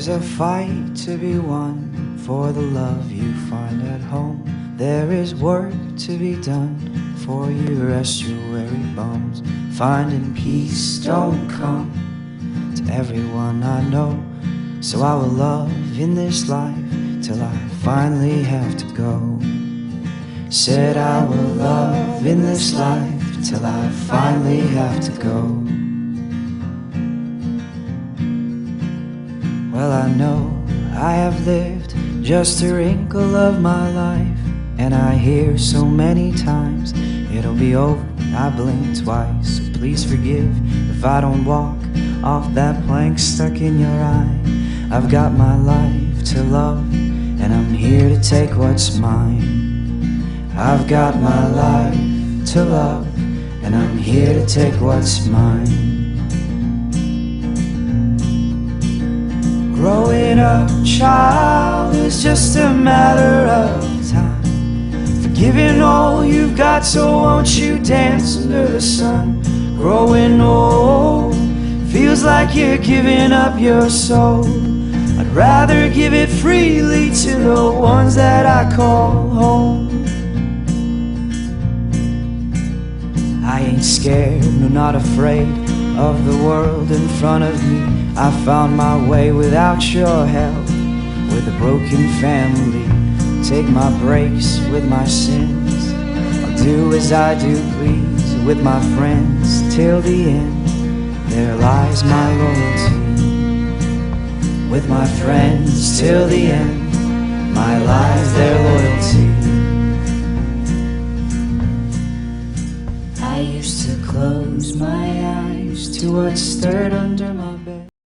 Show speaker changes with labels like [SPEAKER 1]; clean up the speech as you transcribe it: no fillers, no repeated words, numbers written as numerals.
[SPEAKER 1] There's a fight to be won for the love you find at home. There is work to be done for your estuary bones. Finding peace don't come to everyone I know, so I will love in this life till I finally have to go. Said I will love in this life till I finally have to go. Well, I know I have lived just a wrinkle of my life, and I hear so many times it'll be over, I blink twice. So please forgive if I don't walk off that plank stuck in your eye. I've got my life to love, and I'm here to take what's mine. I've got my life to love, and I'm here to take what's mine. Growing up, child, is just a matter of time. Forgiving all you've got, so won't you dance under the sun? Growing old feels like you're giving up your soul. I'd rather give it freely to the ones that I call home. I ain't scared, no, not afraid of the world in front of me. I found my way without your help, with a broken family. Take my breaks with my sins, I'll do as I do please. With my friends till the end, there lies my loyalty. With my friends till the end, my lies their loyalty. I used to close my eyes to what stirred under my bed.